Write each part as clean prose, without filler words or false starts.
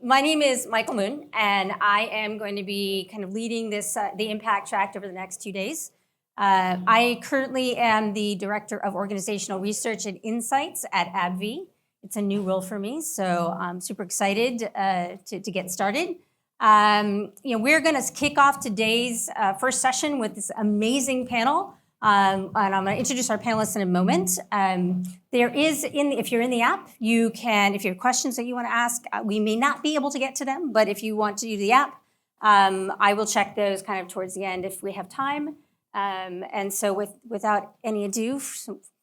my name is Michael Moon, and I am going to be kind of leading this the Impact Track over the next 2 days. I currently am the Director of Organizational Research and Insights at AbbVie. It's a new role for me, so I'm super excited to get started. We're going to kick off today's first session with this amazing panel. And I'm going to introduce our panelists in a moment. There is, if you're in the app, you can, if you have questions that you want to ask, we may not be able to get to them, but if you want to use the app, I will check those kind of towards the end if we have time. And so without any ado,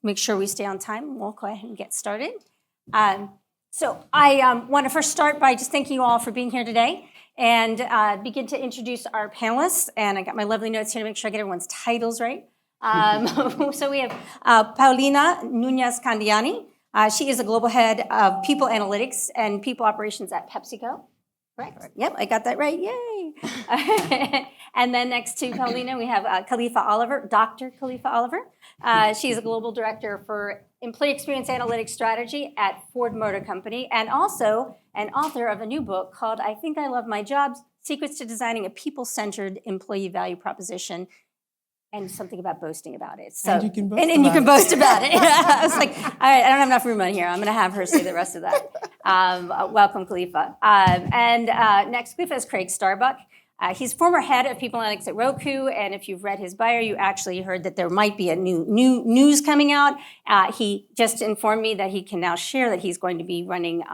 make sure we stay on time. We'll go ahead and get started. So I want to first start by just thanking you all for being here today and begin to introduce our panelists. And I got my lovely notes here to make sure I get everyone's titles right. So we have Paulina Nunez-Candiani. She is the Global Head of People Analytics and People Operations at PepsiCo. Correct? Yep, I got that right. Yay! And then next to Paulina, we have Khalifa Oliver, Dr. Khalifa Oliver. She's a Global Director for Employee Experience Analytics Strategy at Ford Motor Company, and also an author of a new book called I Think I Love My Job, Secrets to Designing a People-Centered Employee Value Proposition, and something about boasting about it. So, and you can boast about it. I was like, all right, I don't have enough room on here. I'm going to have her say the rest of that. Welcome, Khalifa. And next, Khalifa is Craig Starbuck. He's former head of People Analytics at Roku, and if you've read his bio, you actually heard that there might be a new news coming out. He just informed me that he can now share that he's going to be running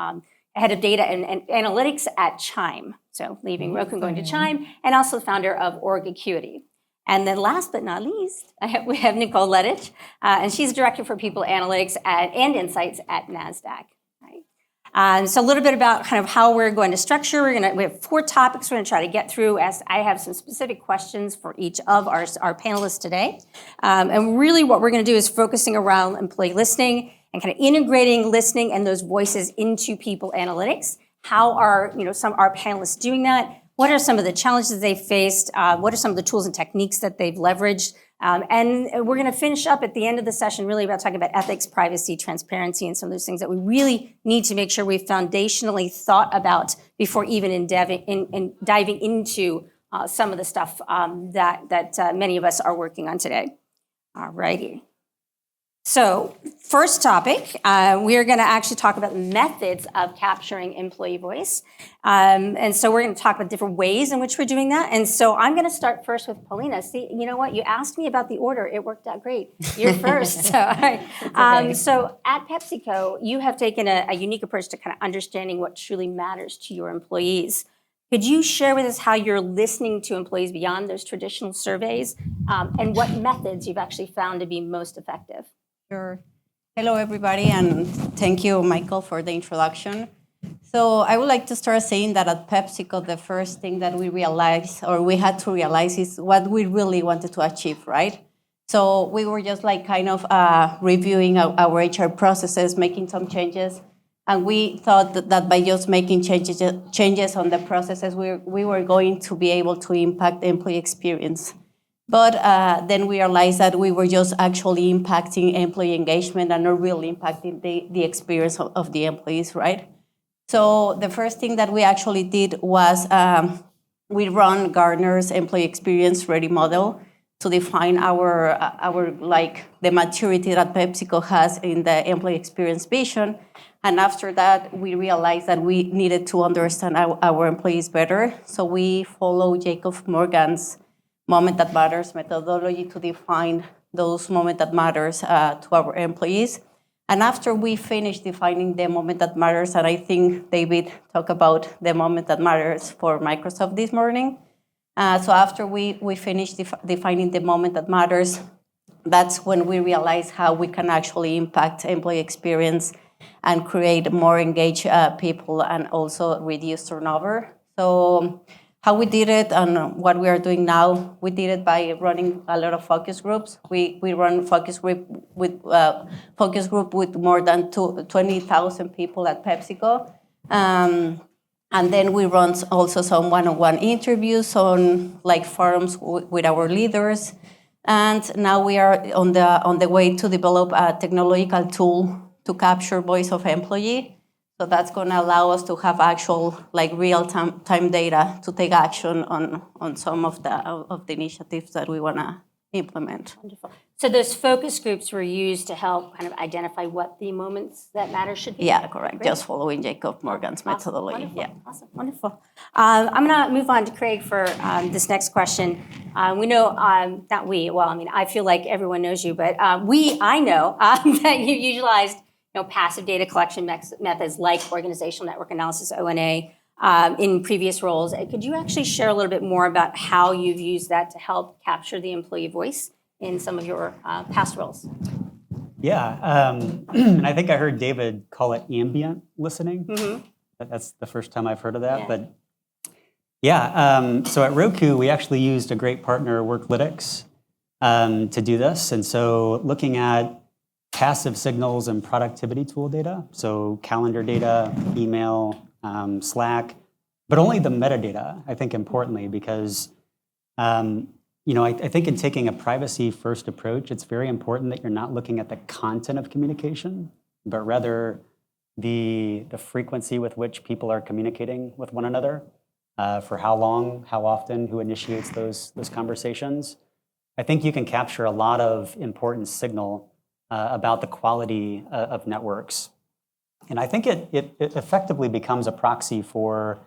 head of data and analytics at Chime. So leaving Roku and going to Chime, and also the founder of Org Acuity. And then last but not least, we have Nicole Lettich, and she's Director for People Analytics and Insights at NASDAQ. Right? So a little bit about kind of how we're going to structure. We have 4 topics we're going to try to get through, as I have some specific questions for each of our panelists today. And really what we're going to do is focusing around employee listening and kind of integrating listening and those voices into People Analytics. How are some of our panelists doing that? What are some of the challenges they faced? What are some of the tools and techniques that they've leveraged? And we're going to finish up at the end of the session really about talking about ethics, privacy, transparency, and some of those things that we really need to make sure we've foundationally thought about before even diving into some of the stuff that many of us are working on today. All righty. So first topic, we are going to actually talk about methods of capturing employee voice. And so we're going to talk about different ways in which we're doing that. And so I'm going to start first with Paulina. See, you know what? You asked me about the order. It worked out great. You're first. So, all right. Okay. So at PepsiCo, you have taken a unique approach to kind of understanding what truly matters to your employees. Could you share with us how you're listening to employees beyond those traditional surveys and what methods you've actually found to be most effective? Sure. Hello, everybody, and thank you, Michael, for the introduction. So I would like to start saying that at PepsiCo, the first thing that we realized, or we had to realize, is what we really wanted to achieve, right? So we were just like kind of reviewing our HR processes, making some changes, and we thought that by just making changes on the processes, we were going to be able to impact the employee experience. But then we realized that we were just actually impacting employee engagement and not really impacting the experience of the employees, right? So the first thing that we actually did was we run Gartner's employee experience ready model to define our the maturity that PepsiCo has in the employee experience vision. And after that, we realized that we needed to understand our employees better. So we follow Jacob Morgan's Moment That Matters methodology to define those moment that matters to our employees. And after we finished defining the moment that matters, and I think David talked about the moment that matters for Microsoft this morning. So after we finished defining the moment that matters, that's when we realized how we can actually impact employee experience and create more engaged people and also reduce turnover. So how we did it and what we are doing now, we did it by running a lot of focus groups. We run focus group with more than 20,000 people at PepsiCo. And then we run also some one-on-one interviews on like forums with our leaders. And now we are on the way to develop a technological tool to capture voice of employee. So that's going to allow us to have actual, like, real-time data to take action on some of the initiatives that we want to implement. Wonderful. So those focus groups were used to help kind of identify what the moments that matter should be? Yeah, correct. Great. Just following Jacob Morgan's methodology. Wonderful. Yeah. Awesome. Wonderful. I'm going to move on to Craig for this next question. We know, not we, well, I mean, I feel like everyone knows you, but I know that you utilized passive data collection methods like organizational network analysis, ONA, in previous roles. Could you actually share a little bit more about how you've used that to help capture the employee voice in some of your past roles? Yeah, and I think I heard David call it ambient listening. Mm-hmm. That's the first time I've heard of that. Yeah. But yeah, so at Roku, we actually used a great partner, Worklytics, to do this. And so looking at passive signals and productivity tool data, so calendar data, email, Slack, but only the metadata, I think importantly, because I think in taking a privacy-first approach, it's very important that you're not looking at the content of communication, but rather the frequency with which people are communicating with one another, for how long, how often, who initiates those conversations. I think you can capture a lot of important signal about the quality of networks. And I think it effectively becomes a proxy for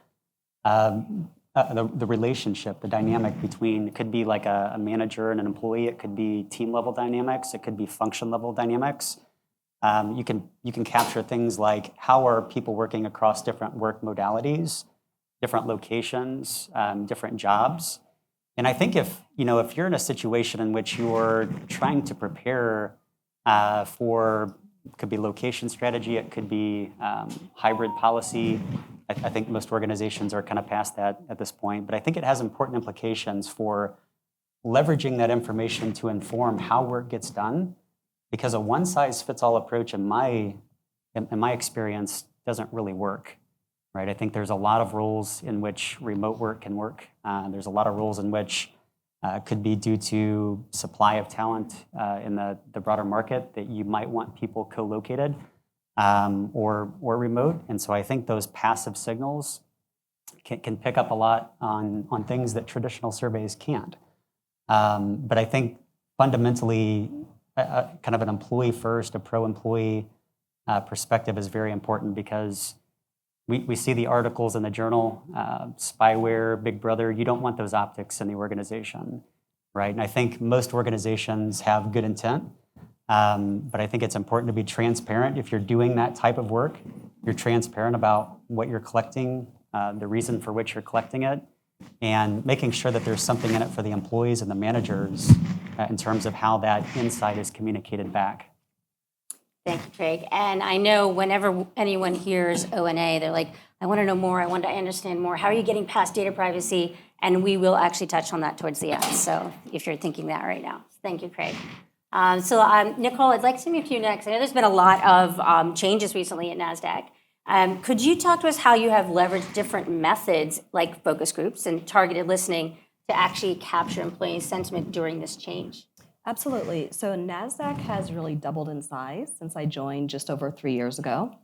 the relationship, the dynamic between, it could be like a manager and an employee, it could be team level dynamics, it could be function level dynamics. You can capture things like how are people working across different work modalities, different locations, different jobs. And I think if you're in a situation in which you're trying to prepare for, it could be location strategy, it could be hybrid policy. I think most organizations are kind of past that at this point, but I think it has important implications for leveraging that information to inform how work gets done, because a one-size-fits-all approach in my experience doesn't really work, right? I think there's a lot of roles in which remote work can work. There's a lot of roles in which could be due to supply of talent in the broader market that you might want people co-located. Or remote. And so I think those passive signals can pick up a lot on things that traditional surveys can't. But I think fundamentally, kind of an employee first, a pro-employee perspective is very important, because we see the articles in the journal, spyware, Big Brother. You don't want those optics in the organization, right? And I think most organizations have good intent. But I think it's important to be transparent. If you're doing that type of work, you're transparent about what you're collecting, the reason for which you're collecting it, and making sure that there's something in it for the employees and the managers in terms of how that insight is communicated back. Thank you, Craig. And I know whenever anyone hears ONA, they're like, I want to know more, I want to understand more. How are you getting past data privacy? And we will actually touch on that towards the end. So if you're thinking that right now. Thank you, Craig. Nicole, I'd like to move to you next. I know there's been a lot of changes recently at NASDAQ. Could you talk to us how you have leveraged different methods like focus groups and targeted listening to actually capture employee sentiment during this change? Absolutely. So NASDAQ has really doubled in size since I joined just over 3 years ago.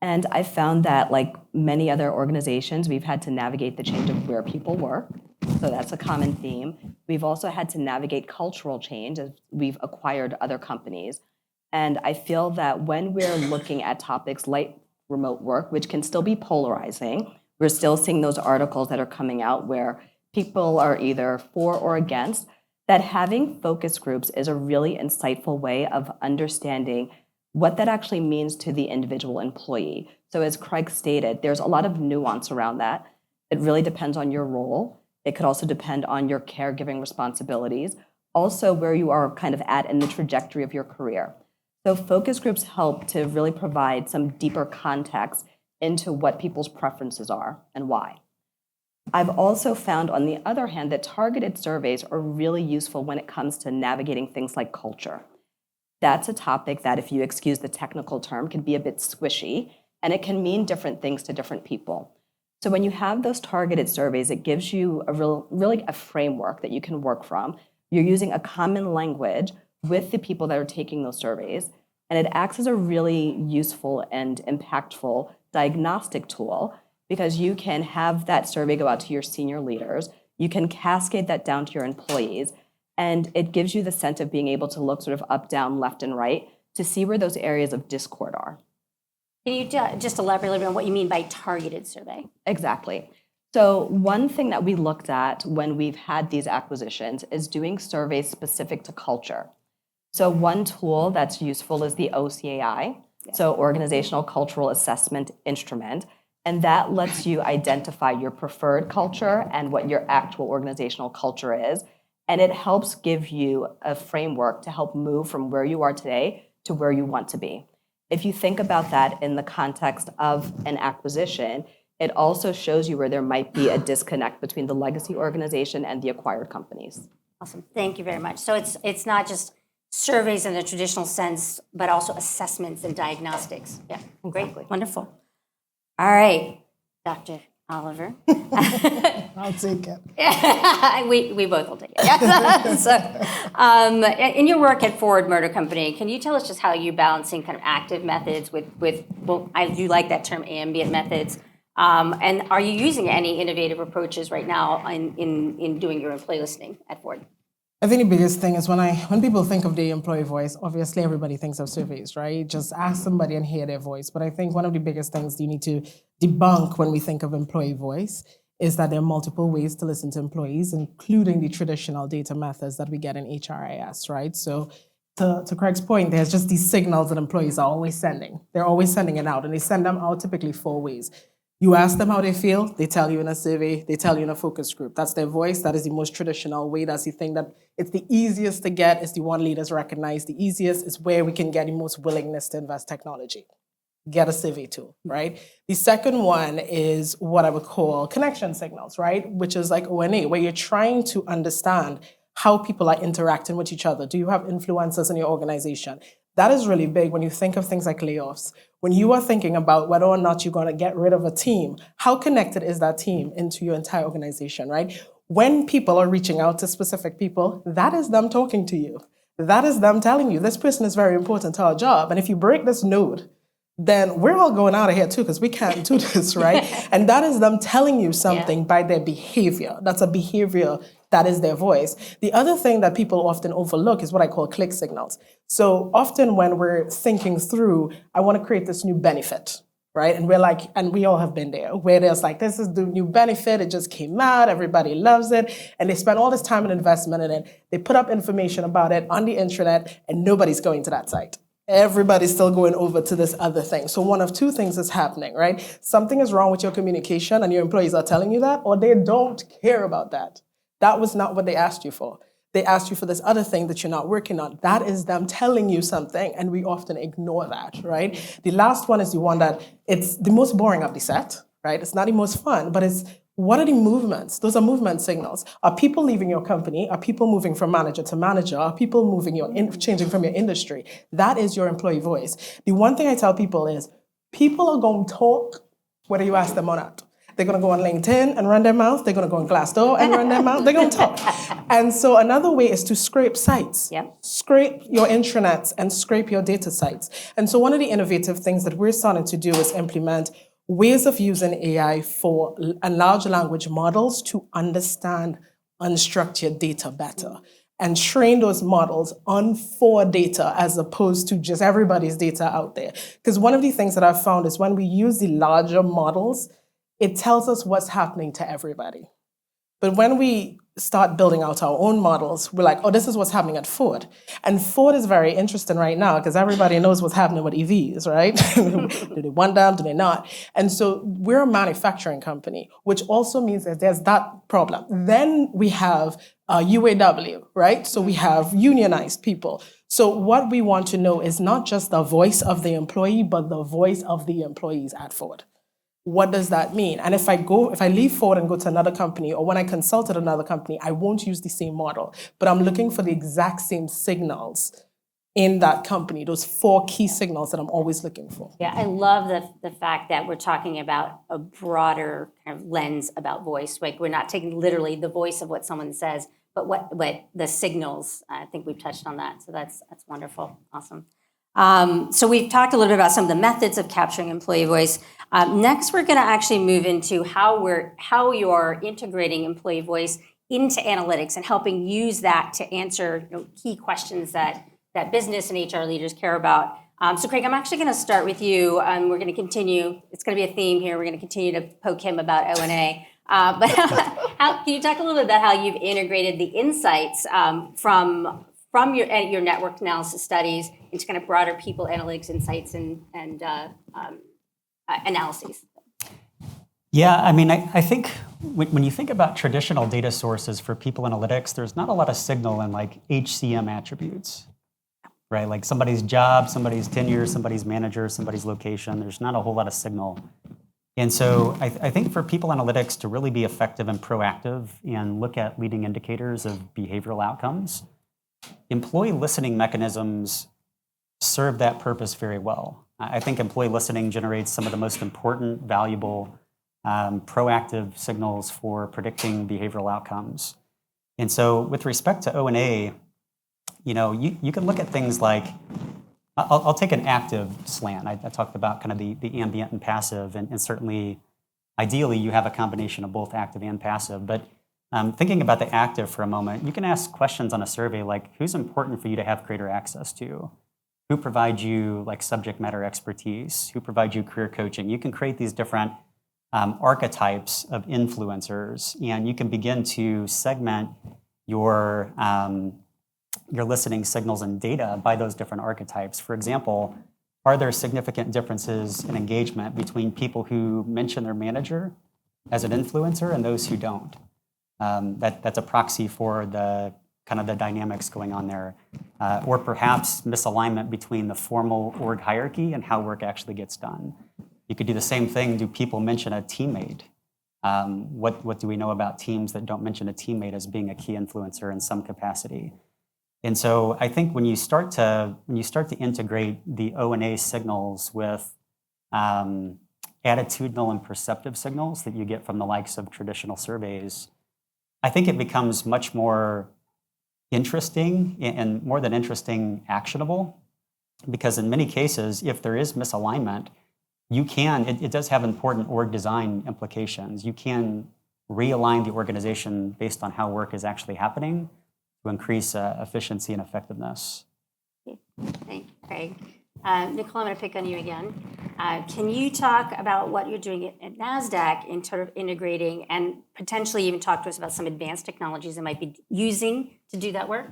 And I found that, like many other organizations, we've had to navigate the change of where people work. So that's a common theme. We've also had to navigate cultural change as we've acquired other companies. And I feel that when we're looking at topics like remote work, which can still be polarizing, we're still seeing those articles that are coming out where people are either for or against, that having focus groups is a really insightful way of understanding what that actually means to the individual employee. So as Craig stated, there's a lot of nuance around that. It really depends on your role. It could also depend on your caregiving responsibilities, also where you are kind of at in the trajectory of your career. So focus groups help to really provide some deeper context into what people's preferences are and why. I've also found, on the other hand, that targeted surveys are really useful when it comes to navigating things like culture. That's a topic that, if you excuse the technical term, can be a bit squishy, and it can mean different things to different people. So when you have those targeted surveys, it gives you really a framework that you can work from. You're using a common language with the people that are taking those surveys, and it acts as a really useful and impactful diagnostic tool because you can have that survey go out to your senior leaders. You can cascade that down to your employees. And it gives you the sense of being able to look sort of up, down, left, and right to see where those areas of discord are. Can you just elaborate a little bit on what you mean by targeted survey? Exactly. So one thing that we looked at when we've had these acquisitions is doing surveys specific to culture. So one tool that's useful is the OCAI, so Organizational Cultural Assessment Instrument, and that lets you identify your preferred culture and what your actual organizational culture is, and it helps give you a framework to help move from where you are today to where you want to be. If you think about that in the context of an acquisition, it also shows you where there might be a disconnect between the legacy organization and the acquired companies. Awesome. Thank you very much. So it's not just surveys in the traditional sense, but also assessments and diagnostics. Yeah, great. Wonderful. All right, Dr. Oliver. I'll take it. We both will take it. Yes. So, in your work at Ford Motor Company, can you tell us just how you're balancing kind of active methods with well, I do like that term, ambient methods. And are you using any innovative approaches right now in doing your employee listening at Ford? I think the biggest thing is when people think of the employee voice, obviously everybody thinks of surveys, right? Just ask somebody and hear their voice. But I think one of the biggest things you need to debunk when we think of employee voice is that there are multiple ways to listen to employees, including the traditional data methods that we get in HRIS, right? So to Craig's point, there's just these signals that employees are always sending. They're always sending it out, and they send them out typically 4 ways. You ask them how they feel, they tell you in a survey, they tell you in a focus group. That's their voice, that is the most traditional way, that's the thing that it's the easiest to get, it's the one leaders recognize, the easiest is where we can get the most willingness to invest technology. Get a survey tool, right? The second one is what I would call connection signals, right? Which is like ONA, where you're trying to understand how people are interacting with each other. Do you have influencers in your organization? That is really big when you think of things like layoffs. When you are thinking about whether or not you're going to get rid of a team, how connected is that team into your entire organization, right? When people are reaching out to specific people, that is them talking to you. That is them telling you, this person is very important to our job. And if you break this node, then we're all going out of here too, because we can't do this, right? And that is them telling you something by their behavior. That's a behavior that is their voice. The other thing that people often overlook is what I call click signals. So often when we're thinking through, I want to create this new benefit, right? And we're like, and we all have been there, where there's like, this is the new benefit, it just came out, everybody loves it, and they spend all this time and investment in it. They put up information about it on the intranet, and nobody's going to that site. Everybody's still going over to this other thing. So one of 2 things is happening, right? Something is wrong with your communication and your employees are telling you that, or they don't care about that. That was not what they asked you for. They asked you for this other thing that you're not working on. That is them telling you something, and we often ignore that, right? The last one is the one that it's the most boring of the set, right? It's not the most fun, but it's what are the movements? Those are movement signals. Are people leaving your company? Are people moving from manager to manager? Are people changing from your industry? That is your employee voice. The one thing I tell people is people are going to talk whether you ask them or not. They're going to go on LinkedIn and run their mouth. They're going to go on Glassdoor and run their mouth. They're going to talk. And so another way is to scrape sites. Yep. Scrape your intranets and scrape your data sites. And so one of the innovative things that we're starting to do is implement ways of using AI for large language models to understand unstructured data better and train those models on for data as opposed to just everybody's data out there. Because one of the things that I've found is when we use the larger models, it tells us what's happening to everybody. But when we start building out our own models, we're like, oh, this is what's happening at Ford. And Ford is very interesting right now because everybody knows what's happening with EVs, right? Do they want them? Do they not? And so we're a manufacturing company, which also means that there's that problem. Then we have UAW, right? So we have unionized people. So what we want to know is not just the voice of the employee, but the voice of the employees at Ford. What does that mean? And if I leave Ford and go to another company, or when I consult at another company, I won't use the same model, but I'm looking for the exact same signals in that company, those 4 key signals that I'm always looking for. Yeah, I love the fact that we're talking about a broader kind of lens about voice. Like we're not taking literally the voice of what someone says, but what the signals. I think we've touched on that, so that's wonderful, awesome. So we've talked a little bit about some of the methods of capturing employee voice. Next, we're going to actually move into how you are integrating employee voice into analytics and helping use that to answer key questions that business and HR leaders care about. So Craig, I'm actually going to start with you. We're going to continue. It's going to be a theme here. We're going to continue to poke him about O&A. But can you talk a little bit about how you've integrated the insights from your network analysis studies into kind of broader people analytics insights and analyses? Yeah, I mean, I think when you think about traditional data sources for people analytics, there's not a lot of signal in like HCM attributes, right? Like somebody's job, somebody's tenure, somebody's manager, somebody's location. There's not a whole lot of signal. And so I think for people analytics to really be effective and proactive and look at leading indicators of behavioral outcomes, employee listening mechanisms serve that purpose very well. I think employee listening generates some of the most important, valuable, proactive signals for predicting behavioral outcomes. And so with respect to O&A, you can look at things like, I'll take an active slant. I talked about kind of the ambient and passive, and certainly, ideally, you have a combination of both active and passive. But thinking about the active for a moment, you can ask questions on a survey like, who's important for you to have greater access to? Who provides you like subject matter expertise? Who provides you career coaching? You can create these different archetypes of influencers, and you can begin to segment your listening signals and data by those different archetypes. For example, are there significant differences in engagement between people who mention their manager as an influencer and those who don't? That's a proxy for the kind of the dynamics going on there. Or perhaps misalignment between the formal org hierarchy and how work actually gets done. You could do the same thing. Do people mention a teammate? What do we know about teams that don't mention a teammate as being a key influencer in some capacity? And so I think when you start to integrate the O&A signals with attitudinal and perceptive signals that you get from the likes of traditional surveys, I think it becomes much more interesting, and more than interesting, actionable. Because in many cases, if there is misalignment, it does have important org design implications. You can realign the organization based on how work is actually happening to increase efficiency and effectiveness. Thank you, Craig. Nicole, I'm going to pick on you again. Can you talk about what you're doing at NASDAQ in sort of integrating and potentially even talk to us about some advanced technologies that might be using to do that work?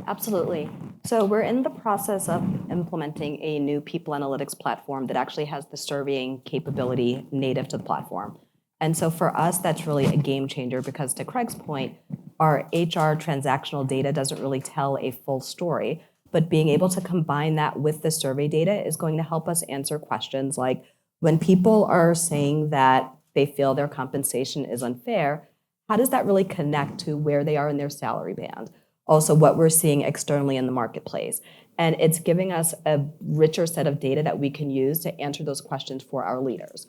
Absolutely. So we're in the process of implementing a new people analytics platform that actually has the surveying capability native to the platform. And so for us, that's really a game changer because to Craig's point, our HR transactional data doesn't really tell a full story, but being able to combine that with the survey data is going to help us answer questions like, when people are saying that they feel their compensation is unfair, how does that really connect to where they are in their salary band? Also, what we're seeing externally in the marketplace. And it's giving us a richer set of data that we can use to answer those questions for our leaders.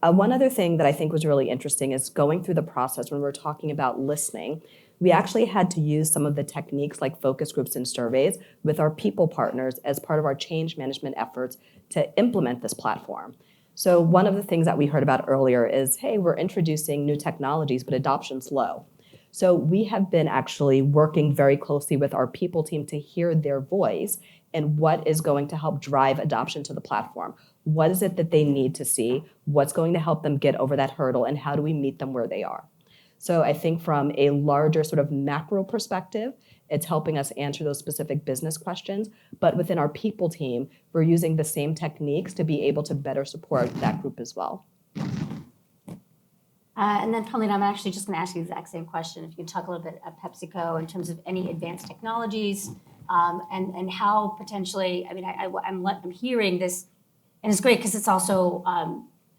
One other thing that I think was really interesting is going through the process when we're talking about listening, we actually had to use some of the techniques like focus groups and surveys with our people partners as part of our change management efforts to implement this platform. So one of the things that we heard about earlier is, hey, we're introducing new technologies, but adoption's low. So we have been actually working very closely with our people team to hear their voice and what is going to help drive adoption to the platform. What is it that they need to see? What's going to help them get over that hurdle? And how do we meet them where they are? So I think from a larger sort of macro perspective, it's helping us answer those specific business questions. But within our people team, we're using the same techniques to be able to better support that group as well. And then, Paulina, I'm actually just going to ask you the exact same question. If you can talk a little bit at PepsiCo in terms of any advanced technologies and how potentially, I mean, I'm hearing this, and it's great because it's also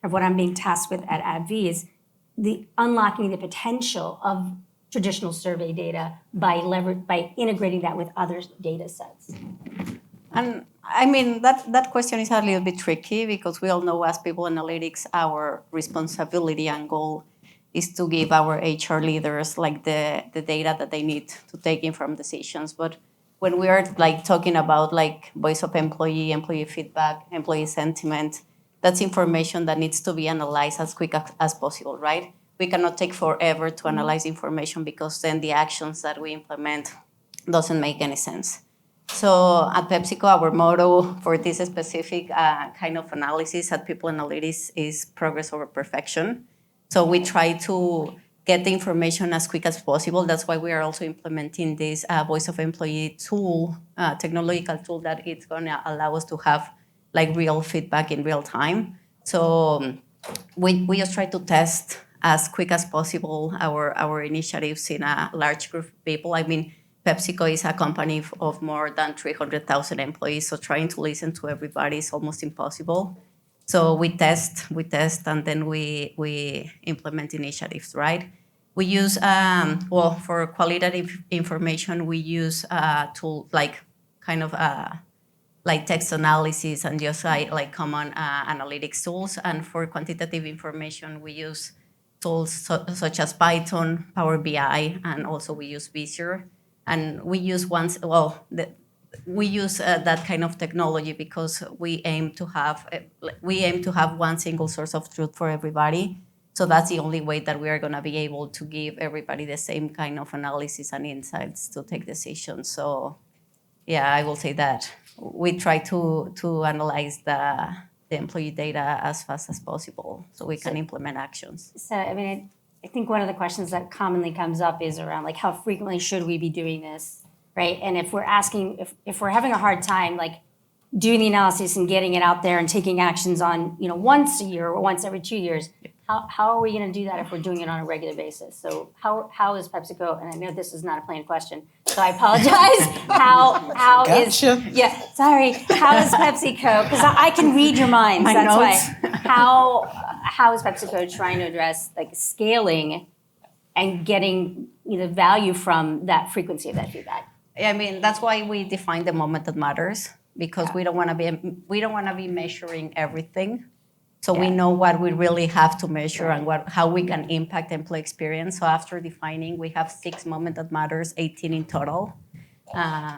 of what I'm being tasked with at AbbVie is the unlocking the potential of traditional survey data by integrating that with other data sets. And I mean, that question is a little bit tricky because we all know as people analytics, our responsibility and goal is to give our HR leaders like the data that they need to take informed decisions. But when we are like talking about like voice of employee, employee feedback, employee sentiment, that's information that needs to be analyzed as quick as possible, right? We cannot take forever to analyze information because then the actions that we implement doesn't make any sense. So at PepsiCo, our motto for this specific kind of analysis at People Analytics is progress over perfection. So we try to get the information as quick as possible. That's why we are also implementing this voice of employee tool, technological tool that it's going to allow us to have like real feedback in real time. So we just try to test as quick as possible our initiatives in a large group of people. I mean, PepsiCo is a company of more than 300,000 employees, so trying to listen to everybody is almost impossible. So we test, and then we implement initiatives, right? We use, for qualitative information, we use tools like kind of like text analysis and just like common analytics tools. And for quantitative information, we use tools such as Python, Power BI, and also we use Visor. And we use that kind of technology because we aim to have one single source of truth for everybody. So that's the only way that we are going to be able to give everybody the same kind of analysis and insights to take decisions. So, yeah, I will say that we try to analyze the employee data as fast as possible so we can implement actions. So, I mean, I think one of the questions that commonly comes up is around like how frequently should we be doing this, right? And if we're asking, if we're having a hard time like doing the analysis and getting it out there and taking actions on, once a year or once every 2 years, how are we going to do that if we're doing it on a regular basis? So how is PepsiCo, and I know this is not a planned question, so I apologize. How is PepsiCo? Because I can read your minds. That's why. How is PepsiCo trying to address like scaling and getting value from that frequency of that feedback? I mean, that's why we define the moment that matters, because we don't want to be measuring everything. So we know what we really have to measure and how we can impact employee experience. So after defining, we have 6 moments that matters, 18 in total.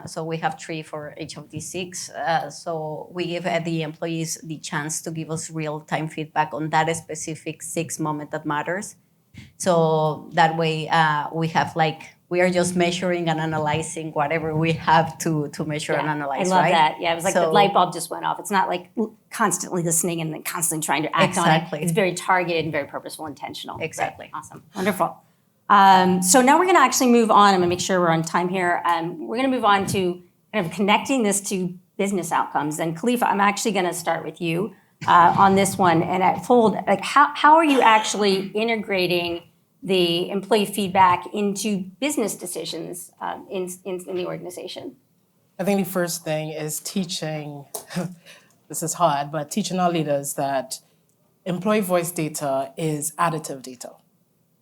So we have 3 for each of these 6. So we give the employees the chance to give us real-time feedback on that specific 6 moment that matters. So that way we are just measuring and analyzing whatever we have to measure and analyze. I love right? that. Yeah, it was like the light bulb just went off. It's not like constantly listening and then constantly trying to act on it. It's very targeted and very purposeful, intentional. Exactly. Right. Awesome. Wonderful. So now we're going to actually move on. I'm going to make sure we're on time here. We're going to move on to kind of connecting this to business outcomes. And Khalifa, I'm actually going to start with you on this one. And at Fold, like how are you actually integrating the employee feedback into business decisions in the organization? I think the first thing is teaching, this is hard, but teaching our leaders that employee voice data is additive data,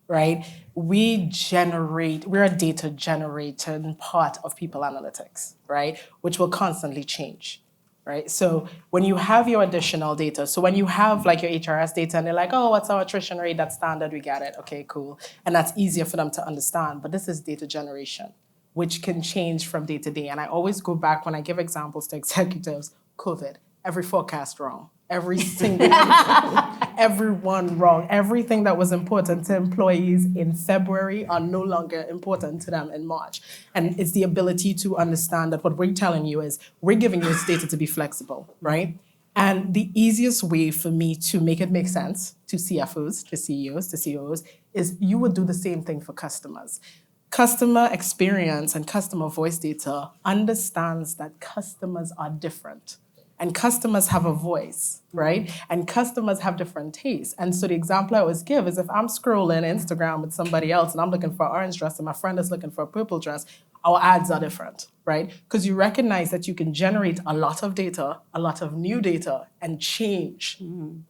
right? We're a data generating part of people analytics, right? Which will constantly change. Right? So when you have your additional data, so when you have like your HRS data and they're like, oh, what's our attrition rate? That's standard, we get it. Okay, cool. And that's easier for them to understand. But this is data generation, which can change from day to day. And I always go back when I give examples to executives, COVID, every forecast wrong, every single everyone wrong. Everything that was important to employees in February are no longer important to them in March. And it's the ability to understand that what we're telling you is we're giving you this data to be flexible, right? And the easiest way for me to make it make sense to CFOs, to CEOs, to COOs, is you would do the same thing for customers. Customer experience and customer voice data understands that customers are different. And customers have a voice, right? And customers have different tastes. And so the example I always give is if I'm scrolling Instagram with somebody else and I'm looking for an orange dress and my friend is looking for a purple dress, our ads are different, right? Because you recognize that you can generate a lot of data, a lot of new data, and change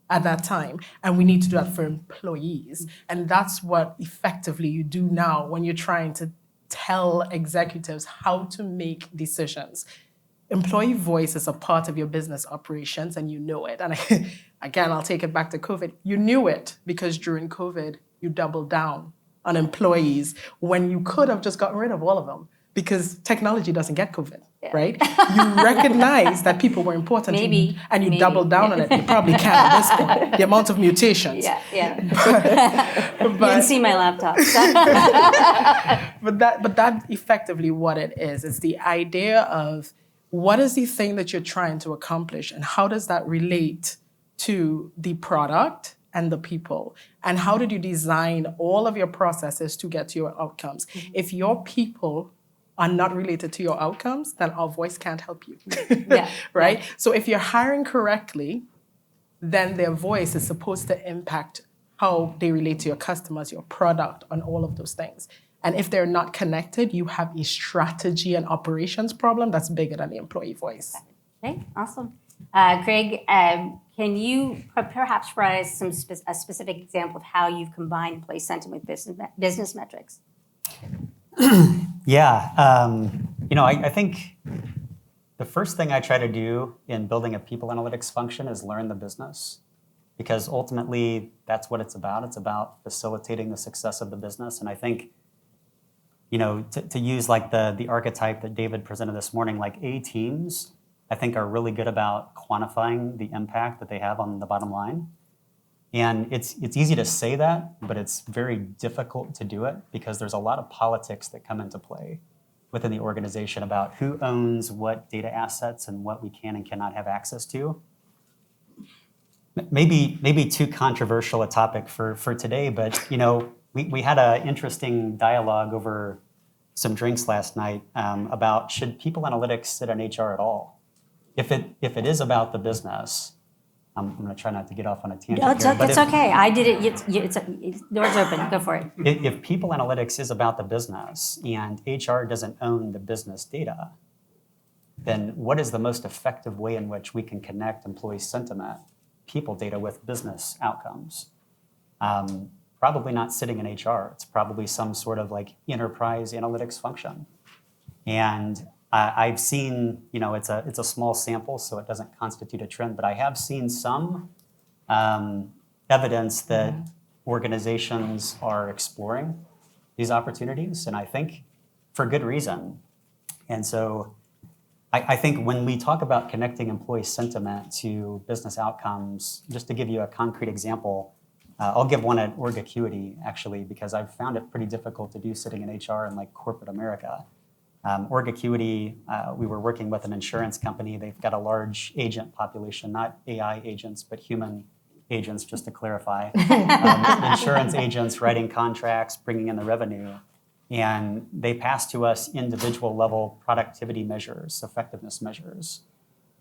at that time. And we need to do that for employees. And that's what effectively you do now when you're trying to tell executives how to make decisions. Employee voice is a part of your business operations and you know it. And again, I'll take it back to COVID. You knew it because during COVID, you doubled down on employees when you could have just gotten rid of all of them because technology doesn't get COVID, right? You recognize that people were important to you, and you double down on it. You probably can at this point, the amount of mutations. You can see my laptop. But that effectively what it is. It's the idea of what is the thing that you're trying to accomplish, and how does that relate to the product and the people? And how did you design all of your processes to get to your outcomes? If your people are not related to your outcomes, then our voice can't help you, right? So if you're hiring correctly, then their voice is supposed to impact how they relate to your customers, your product, and all of those things. And if they're not connected, you have a strategy and operations problem that's bigger than the employee voice. Okay, awesome. Craig, can you perhaps provide us a specific example of how you've combined employee sentiment with business metrics? I think the first thing I try to do in building a people analytics function is learn the business, because ultimately that's what it's about. It's about facilitating the success of the business. And I think, to use like the archetype that David presented this morning, like A teams, I think are really good about quantifying the impact that they have on the bottom line. And it's easy to say that, but it's very difficult to do it because there's a lot of politics that come into play within the organization about who owns what data assets and what we can and cannot have access to. Maybe too controversial a topic for today, but we had an interesting dialogue over some drinks last night about should people analytics sit on HR at all? If it is about the business, I'm going to try not to get off on a tangent here. It's okay. I did it. It's doors open. Go for it. If people analytics is about the business and HR doesn't own the business data, then what is the most effective way in which we can connect employee sentiment, people data with business outcomes? Probably not sitting in HR. It's probably some sort of like enterprise analytics function. And I've seen, it's a small sample, so it doesn't constitute a trend, but I have seen some evidence that organizations are exploring these opportunities, and I think for good reason. And so I think when we talk about connecting employee sentiment to business outcomes, just to give you a concrete example, I'll give one at Org Acuity, actually, because I've found it pretty difficult to do sitting in HR in like corporate America. Org Acuity, we were working with an insurance company. They've got a large agent population, not AI agents, but human agents, just to clarify. Insurance agents writing contracts, bringing in the revenue. And they pass to us individual level productivity measures, effectiveness measures.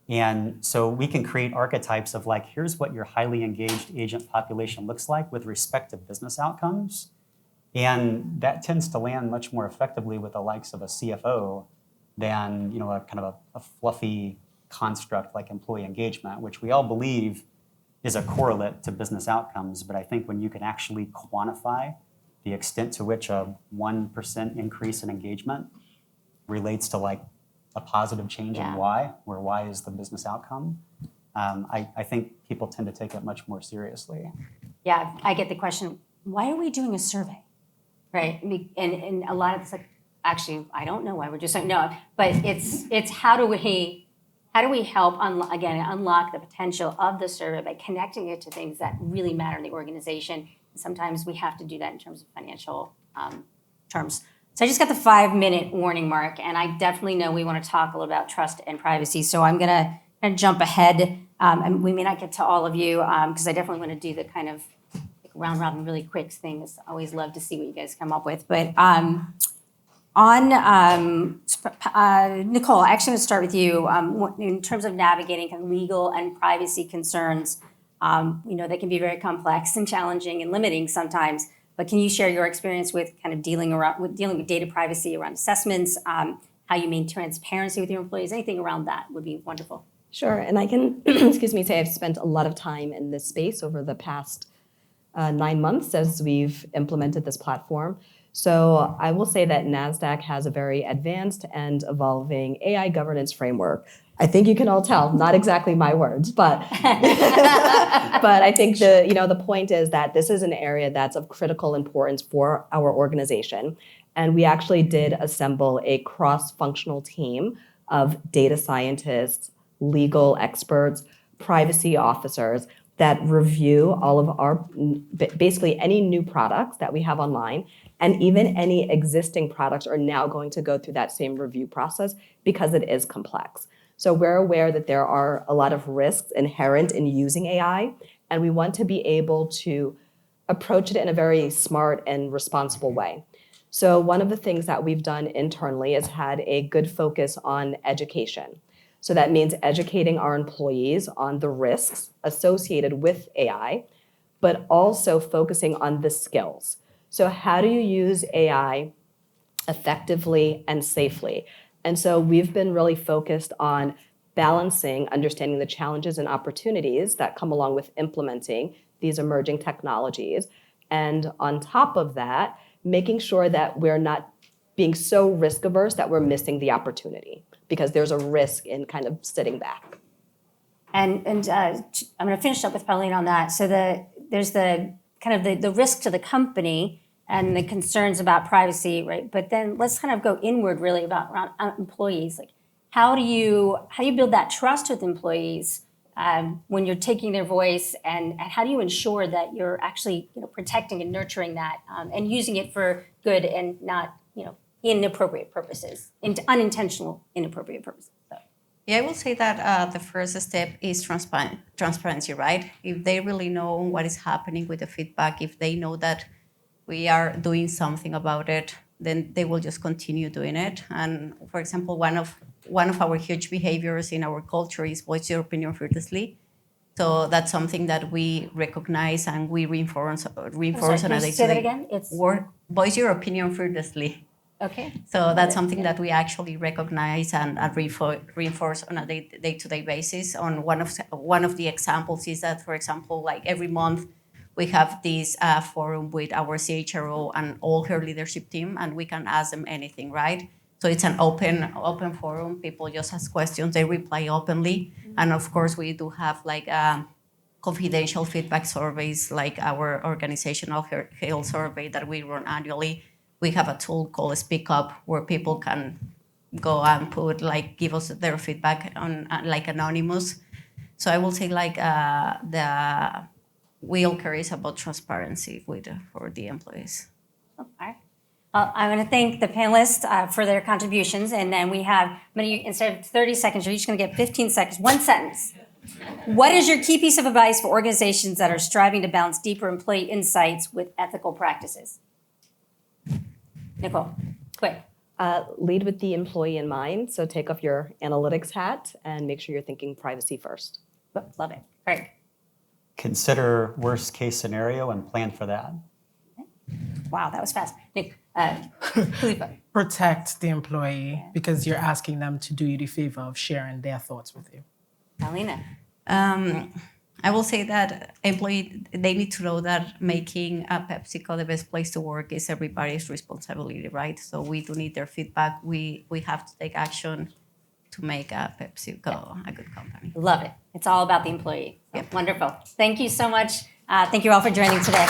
And so we can create archetypes of like, here's what your highly engaged agent population looks like with respect to business outcomes. And that tends to land much more effectively with the likes of a CFO than a kind of a fluffy construct like employee engagement, which we all believe is a correlate to business outcomes. But I think when you can actually quantify the extent to which a 1% increase in engagement relates to like a positive change in Y, where Y is the business outcome, I think people tend to take it much more seriously. Yeah, I get the question, why are we doing a survey? Right, and a lot of it's like, actually, I don't know why we're just saying no, but it's how do we help unlock the potential of the survey by connecting it to things that really matter in the organization. Sometimes we have to do that in terms of financial terms. So I just got the 5-minute warning mark, and I definitely know we want to talk a little about trust and privacy. So I'm gonna jump ahead, and we may not get to all of you because I definitely want to do the kind of round robin really quick things. I always love to see what you guys come up with. But Nicole, I actually want to start with you. In terms of navigating kind of legal and privacy concerns, they can be very complex and challenging and limiting sometimes. But can you share your experience with kind of dealing with data privacy around assessments, how you maintain transparency with your employees? Anything around that would be wonderful. Sure, and I can, say I've spent a lot of time in this space over the past 9 months as we've implemented this platform. So I will say that NASDAQ has a very advanced and evolving AI governance framework. I think you can all tell, not exactly my words, but but I think the point is that this is an area that's of critical importance for our organization. And we actually did assemble a cross-functional team of data scientists, legal experts, privacy officers that review all of our, basically any new products that we have online, and even any existing products are now going to go through that same review process because it is complex. So we're aware that there are a lot of risks inherent in using AI, and we want to be able to approach it in a very smart and responsible way. So one of the things that we've done internally is had a good focus on education. So that means educating our employees on the risks associated with AI, but also focusing on the skills. So how do you use AI effectively and safely? And so we've been really focused on balancing, understanding the challenges and opportunities that come along with implementing these emerging technologies. And on top of that, making sure that we're not being so risk averse that we're missing the opportunity, because there's a risk in kind of sitting back. And I'm going to finish up with Pauline on that. So there's the kind of the risk to the company and the concerns about privacy, right? But then let's kind of go inward really around employees. Like how do you build that trust with employees when you're taking their voice, and how do you ensure that you're actually protecting and nurturing that and using it for good and not inappropriate purposes, unintentional inappropriate purposes. So. Yeah, I will say that the first step is transparency, right? If they really know what is happening with the feedback, if they know that we are doing something about it, then they will just continue doing it. And for example, one of our huge behaviors in our culture is voice your opinion fearlessly. So that's something that we recognize and we reinforce on a day-to-day. Say that again? It's voice your opinion fearlessly. Okay. So that's something that we actually recognize and reinforce on a day-to-day basis. On one of the examples is that, for example, like every month we have this forum with our CHRO and all her leadership team, and we can ask them anything, right? So it's an open forum. People just ask questions, they reply openly, and of course we do have like confidential feedback surveys, like our organizational health survey that we run annually. We have a tool called Speak Up where people can go and give us their feedback on like anonymous. So I will say like the wheel carries about transparency for the employees. All right. Well, I'm going to thank the panelists for their contributions, and then we have instead of 30 seconds, you're each going to get 15 seconds, one sentence. What is your key piece of advice for organizations that are striving to balance deeper employee insights with ethical practices? Nicole, quick. Lead with the employee in mind. So take off your analytics hat and make sure you're thinking privacy first. Love it. Craig. Consider worst case scenario and plan for that. Wow, that was fast. Nick, Khalifa. Protect the employee because you're asking them to do you the favor of sharing their thoughts with you. Paulina. I will say that they need to know that making a PepsiCo the best place to work is everybody's responsibility, right? So we do need their feedback. We have to take action to make a PepsiCo a good company. Love it. It's all about the employee. So, wonderful. Thank you so much. Thank you all for joining today.